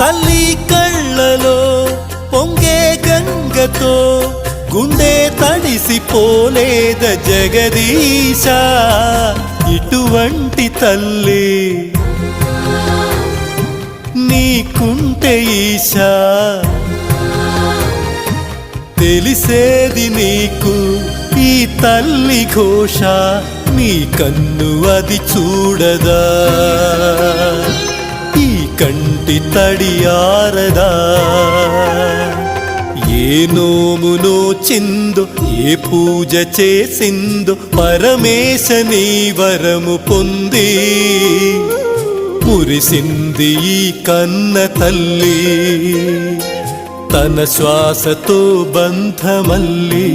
తల్లి కళ్ళలో పొంగే గంగతో గుండె తడిసిపోలేద జగదీశ, ఇటువంటి తల్లి నీకుంటే ఈశా, తెలిసేది నీకు ఈ తల్లి ఘోష, నీ కన్ను అది చూడదా, ఈ కంటి తడి ఆరదా. ఏ నోమునో చిందో, ఏ పూజ చేసిందో, పరమేశ నీ వరము పొంది మురిసింది ఈ కన్న తల్లి, తన శ్వాసతో బంధమల్లి.